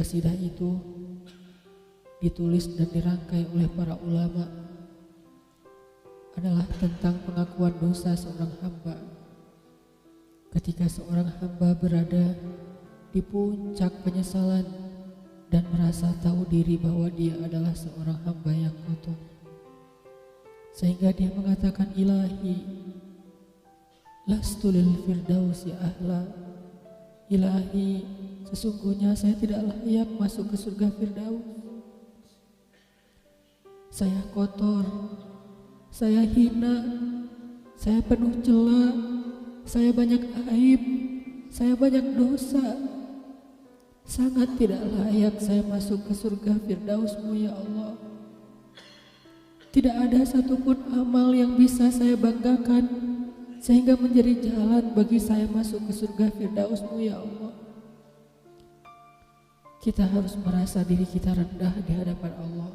kasidah itu ditulis dan dirangkai oleh para ulama adalah tentang pengakuan dosa seorang hamba. Ketika seorang hamba berada di puncak penyesalan dan merasa tahu diri bahwa dia adalah seorang hamba yang kotor, sehingga dia mengatakan, ilahi lastu lil firdausi ahla, ilahi sesungguhnya saya tidak layak masuk ke surga Firdaus. Saya kotor, saya hina, saya penuh cela, saya banyak aib, saya banyak dosa. Sangat tidak layak saya masuk ke surga Firdaus-Mu ya Allah. Tidak ada satupun amal yang bisa saya banggakan sehingga menjadi jalan bagi saya masuk ke surga Firdaus-Mu ya Allah. Kita harus merasa diri kita rendah di hadapan Allah.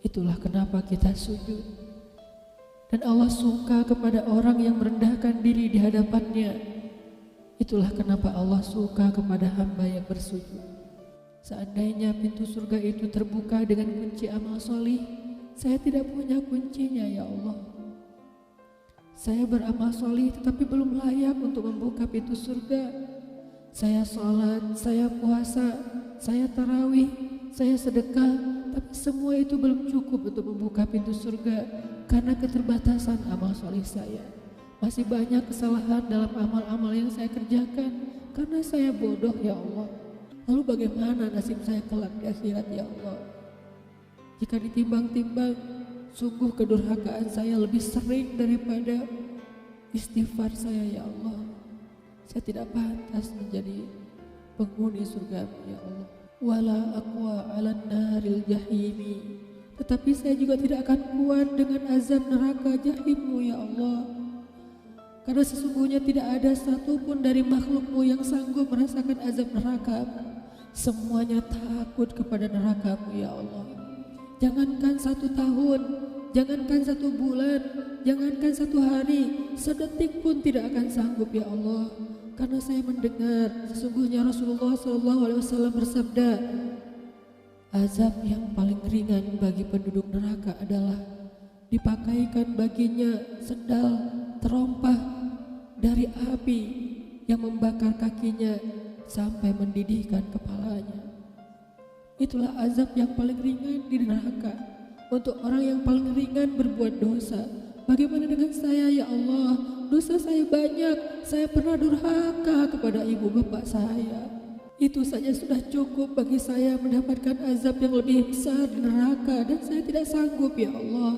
Itulah kenapa kita sujud. Dan Allah suka kepada orang yang merendahkan diri di hadapannya. Itulah kenapa Allah suka kepada hamba yang bersujud. Seandainya pintu surga itu terbuka dengan kunci amal solih, saya tidak punya kuncinya ya Allah. Saya beramal solih tetapi belum layak untuk membuka pintu surga. Saya sholat, saya puasa, saya tarawih, saya sedekah, tapi semua itu belum cukup untuk membuka pintu surga karena keterbatasan amal soleh saya. Masih banyak kesalahan dalam amal-amal yang saya kerjakan karena saya bodoh ya Allah. Lalu bagaimana nasib saya kelak di akhirat ya Allah? Jika ditimbang-timbang, sungguh kedurhakaan saya lebih sering daripada istighfar saya ya Allah. Saya tidak pantas menjadi penghuni surga ya Allah. Wala aqwa 'alan naril jahimi, tetapi saya juga tidak akan kuat dengan azab neraka jahim-Mu ya Allah. Karena sesungguhnya tidak ada satupun dari makhluk-Mu yang sanggup merasakan azab neraka. Semuanya takut kepada neraka-Mu ya Allah. Jangankan 1 tahun, jangankan 1 bulan, jangankan 1 hari, sedetik pun tidak akan sanggup ya Allah. Karena saya mendengar sesungguhnya Rasulullah SAW bersabda, azab yang paling ringan bagi penduduk neraka adalah dipakaikan baginya sendal terompah dari api yang membakar kakinya sampai mendidihkan kepalanya. Itulah azab yang paling ringan di neraka untuk orang yang paling ringan berbuat dosa. Bagaimana dengan saya ya Allah? Dosa saya banyak, saya pernah durhaka kepada ibu bapak saya. Itu saja sudah cukup bagi saya mendapatkan azab yang lebih besar di neraka, dan saya tidak sanggup ya Allah.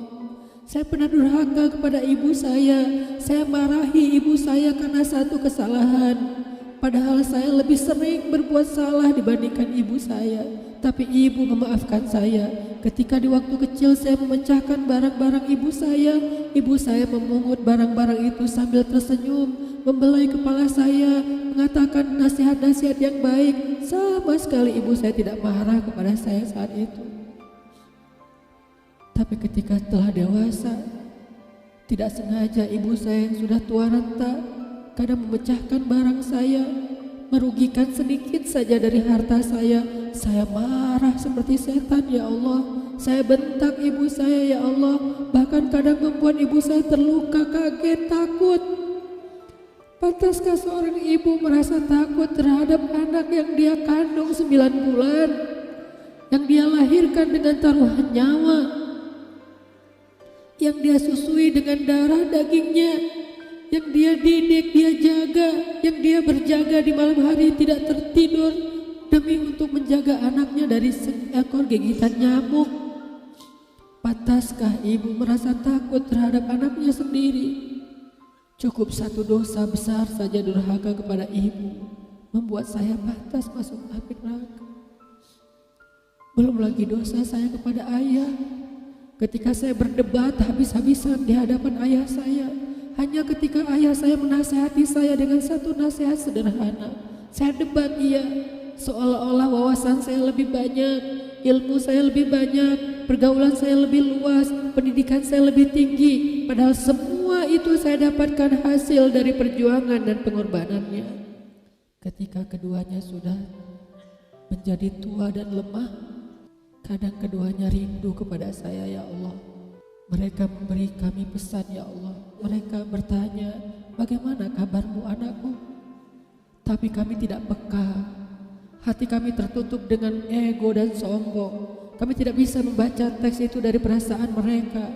Saya pernah durhaka kepada ibu saya marahi ibu saya karena satu kesalahan. Padahal saya lebih sering berbuat salah dibandingkan ibu saya. Tapi ibu memaafkan saya. Ketika di waktu kecil saya memecahkan barang-barang ibu saya memungut barang-barang itu sambil tersenyum, membelai kepala saya, mengatakan nasihat-nasihat yang baik. Sama sekali ibu saya tidak marah kepada saya saat itu. Tapi ketika telah dewasa, tidak sengaja ibu saya yang sudah tua renta kadang memecahkan barang saya, merugikan sedikit saja dari harta saya marah seperti setan ya Allah. Saya bentak ibu saya ya Allah, bahkan kadang membuat ibu saya terluka, kaget, takut. Pantaskah seorang ibu merasa takut terhadap anak yang dia kandung 9 bulan, yang dia lahirkan dengan taruhan nyawa, yang dia susui dengan darah dagingnya, yang dia didik, dia jaga, yang dia berjaga di malam hari tidak tertidur demi untuk menjaga anaknya dari seekor gigitan nyamuk? Pantaskah ibu merasa takut terhadap anaknya sendiri? Cukup satu dosa besar saja durhaka kepada ibu membuat saya pantas masuk api neraka. Belum lagi dosa saya kepada ayah. Ketika saya berdebat habis-habisan di hadapan ayah saya, hanya ketika ayah saya menasihati saya dengan satu nasihat sederhana, saya debat ia, seolah-olah wawasan saya lebih banyak, ilmu saya lebih banyak, pergaulan saya lebih luas, pendidikan saya lebih tinggi. Padahal semua itu saya dapatkan hasil dari perjuangan dan pengorbanannya. Ketika keduanya sudah menjadi tua dan lemah. Kadang keduanya rindu kepada saya ya Allah. Mereka memberi kami pesan ya Allah. Mereka bertanya, bagaimana kabarmu anakku? Tapi kami tidak peka. Hati kami tertutup dengan ego dan sombong. Kami tidak bisa membaca teks itu dari perasaan mereka.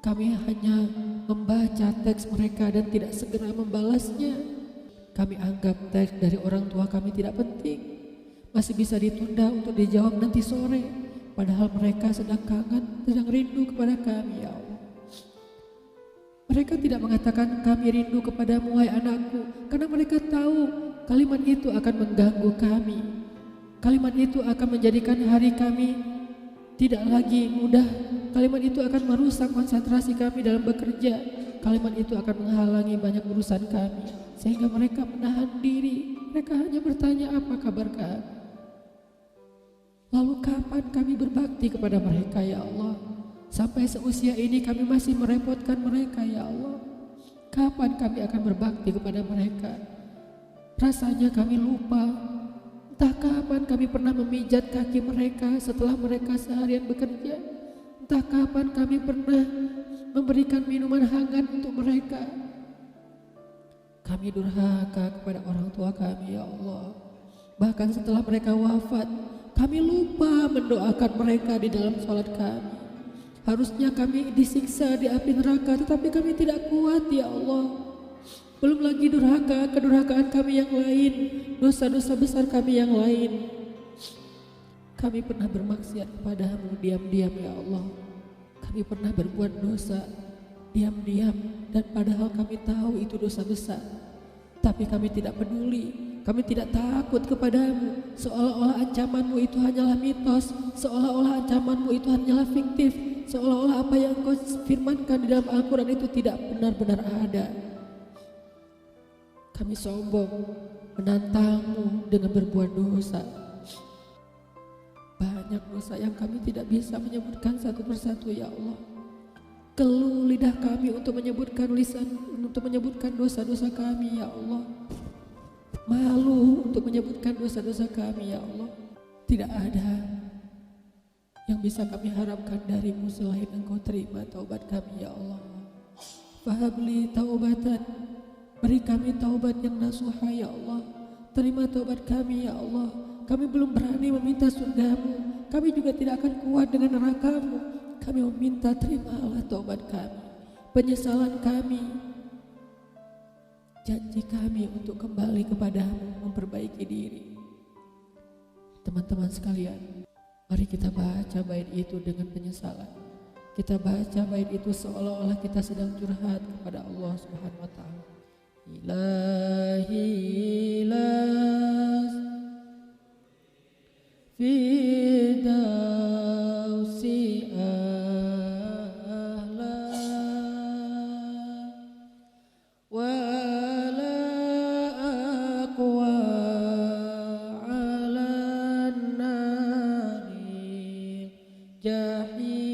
Kami hanya membaca teks mereka dan tidak segera membalasnya. Kami anggap teks dari orang tua kami tidak penting. Masih bisa ditunda untuk dijawab nanti sore. Padahal mereka sedang kangen, sedang rindu kepada kami ya Allah. Mereka tidak mengatakan kami rindu kepadamu wahai anakku, karena mereka tahu kalimat itu akan mengganggu kami. Kalimat itu akan menjadikan hari kami tidak lagi mudah. Kalimat itu akan merusak konsentrasi kami dalam bekerja. Kalimat itu akan menghalangi banyak urusan kami. Sehingga mereka menahan diri. Mereka hanya bertanya, apa kabar kami? Lalu kapan kami berbakti kepada mereka ya Allah? Sampai seusia ini kami masih merepotkan mereka ya Allah. Kapan kami akan berbakti kepada mereka? Rasanya kami lupa. Entah kapan kami pernah memijat kaki mereka setelah mereka seharian bekerja. Entah kapan kami pernah memberikan minuman hangat untuk mereka. Kami durhaka kepada orang tua kami ya Allah. Bahkan setelah mereka wafat, kami lupa mendoakan mereka di dalam sholat kami. Harusnya kami disiksa di api neraka, tetapi kami tidak kuat ya Allah. Belum lagi durhaka, kedurhakaan kami yang lain, dosa-dosa besar kami yang lain. Kami pernah bermaksiat kepadamu diam-diam ya Allah. Kami pernah berbuat dosa diam-diam, dan padahal kami tahu itu dosa besar. Tapi kami tidak peduli. Kami tidak takut kepadamu, seolah-olah ancamanmu itu hanyalah mitos, seolah-olah ancamanmu itu hanyalah fiktif, seolah-olah apa yang engkau firmankan di dalam Al-Quran itu tidak benar-benar ada. Kami sombong, menantangmu dengan berbuat dosa. Banyak dosa yang kami tidak bisa menyebutkan satu persatu ya Allah. Keluh lidah kami untuk menyebutkan dosa-dosa kami ya Allah. Malu untuk menyebutkan dosa-dosa kami ya Allah. Tidak ada yang bisa kami harapkan darimu selain engkau terima taubat kami ya Allah. Fahabli taubatan, beri kami taubat yang nasuha ya Allah. Terima taubat kami ya Allah. Kami belum berani meminta surgamu, kami juga tidak akan kuat dengan nerakamu. Kami meminta terimalah taubat kami, penyesalan kami, janji kami untuk kembali kepadamu, memperbaiki diri. Teman-teman sekalian, mari kita baca bait itu dengan penyesalan. Kita baca bait itu seolah-olah kita sedang curhat kepada Allah Subhanahu wa taala. Ilahi las fidausi ahla wa jahil